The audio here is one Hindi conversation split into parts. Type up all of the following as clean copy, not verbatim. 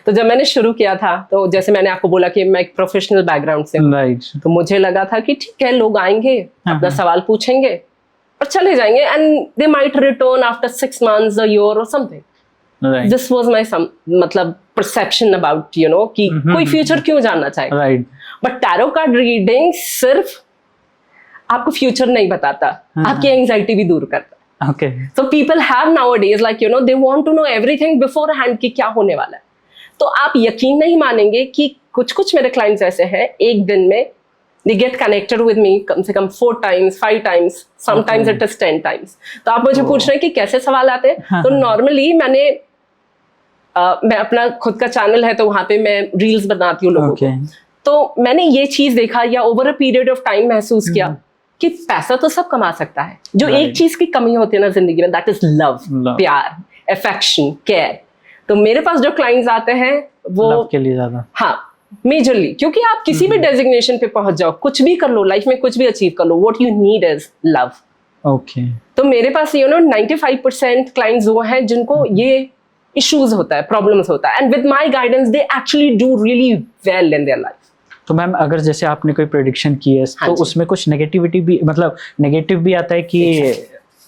तो जब मैंने शुरू किया था, तो जैसे मैंने आपको बोला कि मैं एक प्रोफेशनल बैकग्राउंड से हूँ, राइट। तो मुझे लगा था कि ठीक है, लोग आएंगे, अपना सवाल पूछेंगे और चले जाएंगे, and they might return after 6 months, a year or something. This was my मतलब perception about कि कोई फ्यूचर क्यों जानना चाहेगा। Right. But tarot card reading सिर्फ आपको फ्यूचर नहीं बताता, आपकी एंजाइटी भी दूर करता है। Okay. So people have nowadays like they want to know everything beforehand कि क्या होने वाला है। तो आप यकीन नहीं मानेंगे कि कुछ मेरे क्लाइंट्स ऐसे हैं, एक दिन में they get connected with me कम से कम 4 times, 5 times, sometimes it is 10 times। तो आप मुझे पूछ रहे हैं कि कैसे सवाल आते हैं। तो नॉर्मली मैं अपना खुद का चैनल है, तो वहां पे मैं रील्स बनाती हूँ लोगों को। तो मैंने ये चीज देखा या over a period of time महसूस किया कि पैसा तो सब कमा सकता है, जो एक चीज की कमी होती है ना जिंदगी में, दैट इज लव, प्यार, अफेक्शन, केयर। तो मेरे पास जो क्लाइंट्स आते हैं वो लव के लिए ज्यादा, हाँ, मेजरली, क्योंकि आप किसी भी डेजिग्नेशन पे पहुंच जाओ, कुछ भी कर लो लाइफ में, कुछ भी अचीव कर लो, what you need is love. Okay. तो मेरे पास 95% क्लाइंट्स वो हैं जिनको ये इश्यूज होता है, प्रॉब्लम्स होता है, and with my guidance they actually do really well in their life. तो मैम, अगर जैसे आपने कोई प्रेडिक्शन की है, तो उसमें कुछ नेगेटिविटी भी, मतलब नेगेटिव भी आता है कि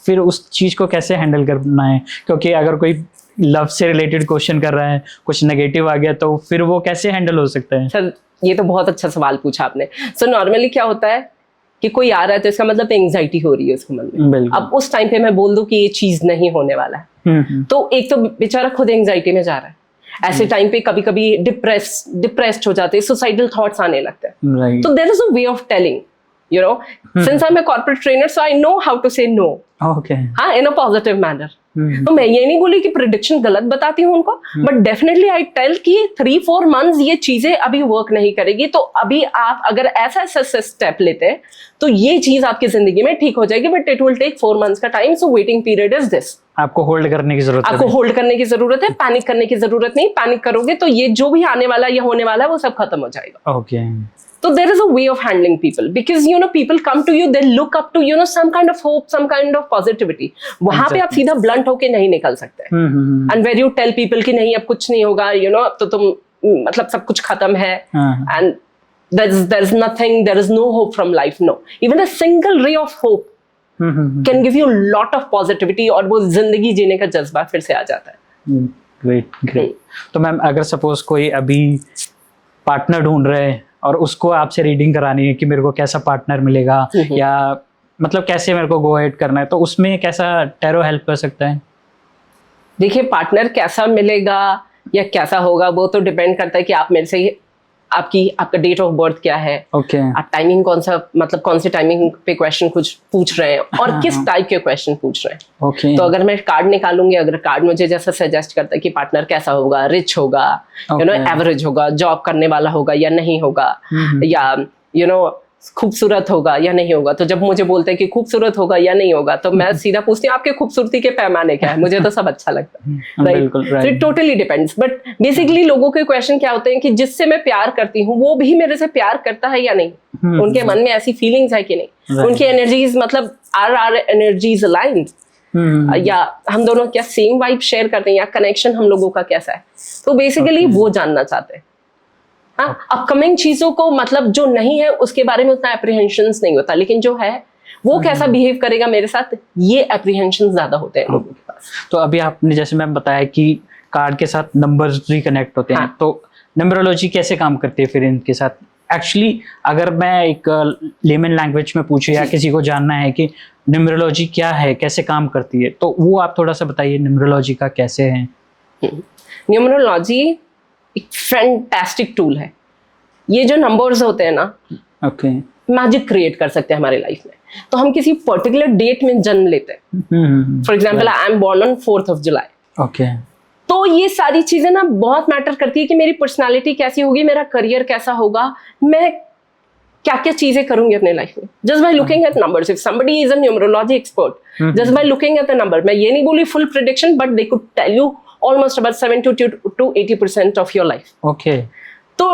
फिर उस चीज को कैसे हैंडल करना है? क्योंकि अगर कोई लव से रिलेटेड क्वेश्चन कर रहा है, कुछ नेगेटिव आ गया, तो फिर वो कैसे हैंडल हो सकता है? सर, ये तो बहुत अच्छा सवाल पूछा आपने। सो नॉर्मली क्या होता है कि कोई आ रहा है तो इसका मतलब एंजाइटी हो रही है उसके मन में। अब उस टाइम पे मैं बोल दूं कि ये चीज नहीं होने वाला है, तो एक तो बेचारा खुद एंजाइटी में जा रहा है। ऐसे टाइम पे कभी कभी डिप्रेस्ड हो जाते हैं, सुसाइडल थॉट्स आने लगते हैं। तो there is a way of telling, since I am a corporate trainer, so I know how to say no, हाँ, इन अ पॉजिटिव मैनर। तो मैं ये नहीं बोली कि प्रेडिक्शन गलत बताती हूँ उनको, बट डेफिनेटली आई टेल कि 3-4 months ये चीजें अभी वर्क नहीं करेगी, तो अभी आप अगर ऐसा स्टेप लेते हैं तो ये चीज आपकी जिंदगी में ठीक हो जाएगी, but it will take 4 months का time, so waiting period is this. आपको होल्ड करने की जरूरत है, आपको होल्ड करने की जरूरत है, पैनिक करने की जरूरत नहीं। पैनिक करोगे तो ये जो भी आने वाला, ये होने वाला है, वो सब खत्म हो जाएगा। Okay. So there is a way of handling people, because people come to you, they look up to some kind of hope, some kind of positivity. वहां पे आप सीधा blunt होके नहीं निकल सकते। And when you tell people कि नहीं अब कुछ नहीं होगा, अब तो तुम मतलब सब कुछ खत्म है, and there is nothing, there is no hope from life. No, even a single ray of hope can give you a lot of positivity, और वो जिंदगी जीने का जज्बा फिर से आ जाता है। ग्रेट। तो मैम, अगर सपोज कोई अभी पार्टनर ढूंढ रहे हैं और उसको आपसे रीडिंग करानी है कि मेरे को कैसा पार्टनर मिलेगा, या मतलब कैसे मेरे को गो अहेड करना है, तो उसमें कैसा टैरो हेल्प कर सकता है? देखिए, पार्टनर कैसा मिलेगा या कैसा होगा वो तो डिपेंड करता है कि आप मेरे से आपका डेट ऑफ बर्थ क्या है, आप टाइमिंग कौन से टाइमिंग पे क्वेश्चन कुछ पूछ रहे हैं, और किस टाइप के क्वेश्चन पूछ रहे हैं। तो अगर मैं कार्ड निकालूंगी, अगर कार्ड मुझे जैसा सजेस्ट करता है कि पार्टनर कैसा होगा, रिच होगा, एवरेज होगा, जॉब करने वाला होगा या नहीं होगा, या खूबसूरत होगा या नहीं होगा, तो जब मुझे बोलते हैं कि खूबसूरत होगा या नहीं होगा, तो मैं सीधा पूछती हूँ आपके खूबसूरती के पैमाने क्या है, मुझे तो सब अच्छा लगता है। राइट, तो it totally depends, but basically लोगों के क्वेश्चन क्या होते हैं कि जिससे मैं प्यार करती हूँ वो भी मेरे से प्यार करता है या नहीं, उनके मन में ऐसी फीलिंग्स है कि नहीं, उनकी एनर्जीज, मतलब आर एनर्जीज अलाइंड, या हम दोनों क्या सेम वाइब शेयर करते हैं, या कनेक्शन हम लोगों का कैसा है। तो बेसिकली वो जानना चाहते हैं। हाँ, अपकमिंग चीजों को, मतलब जो नहीं है उसके बारे में उतना एप्रीहेंशंस नहीं होता, लेकिन जो है वो कैसा बिहेव करेगा मेरे साथ, ये एप्रीहेंशन ज्यादा होते हैं लोगों के पास। तो अभी आपने जैसे मैम बताया कि कार्ड के साथ नंबर्स भी कनेक्ट होते हैं, तो न्यूमरोलॉजी कैसे काम करती है फिर इनके साथ? एक्चुअली अगर मैं एक लेमन लैंग्वेज में पूछूं, या किसी को जानना है कि न्यूमरोलॉजी क्या है, कैसे काम करती है, तो वो आप थोड़ा सा बताइए, न्यूमरोलॉजी का कैसे है? न्यूमरोलॉजी एक फैंटास्टिक टूल है। ये जो नंबर्स होते हैं ना, मैजिक क्रिएट कर सकते हैं हमारे लाइफ में। तो हम किसी पर्टिकुलर डेट में जन्म लेते हैं, for example I am born on 4th of July। तो ये सारी चीजें ना बहुत मैटर करती है कि मेरी पर्सनालिटी कैसी होगी, मेरा करियर कैसा होगा, मैं क्या क्या चीजें करूंगी अपने लाइफ में, just by looking at numbers. If somebody is a numerology expert, just by looking at the number, मैं ये नहीं बोली full prediction, but they could tell you almost about 70 to 80% of your life. तो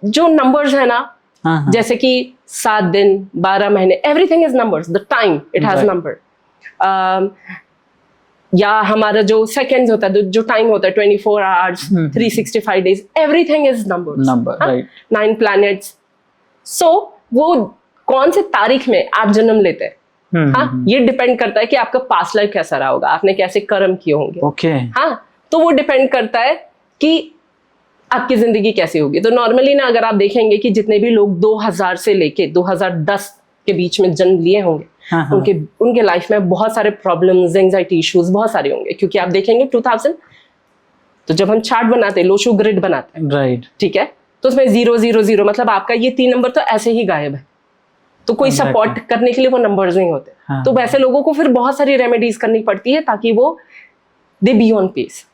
जो numbers है ना, जैसे कि 7 दिन, 12 महीने, everything is numbers. The time, it has number. या हमारा जो सेकंड्स होता है, जो टाइम होता है 24 hours 365 days, everything is number, right? 9 planets. So वो कौन से तारीख में आप जन्म लेते हैं, हाँ, ये डिपेंड करता है कि आपका पास्ट लाइफ कैसा रहा होगा, आपने कैसे कर्म किए होंगे। ओके। हाँ, तो वो डिपेंड करता है कि आपकी जिंदगी कैसी होगी। तो नॉर्मली ना अगर आप देखेंगे कि जितने भी लोग 2000 से लेके 2010 के बीच में जन्म लिए होंगे, उनके लाइफ में बहुत सारे प्रॉब्लम्स, एंजाइटी इश्यूज बहुत सारे होंगे। क्योंकि आप देखेंगे 2000, तो जब हम चार्ट बनाते हैं, लोशो ग्रिड बनाते हैं, राइट, ठीक है, तो उसमें 0 0 0 मतलब आपका ये 3 नंबर तो ऐसे ही गायब है, तो कोई सपोर्ट करने के लिए वो नंबर्स नहीं होते। तो वैसे लोगों को फिर बहुत सारी रेमेडीज करनी पड़ती है ताकि वो दे बी ऑन पेस।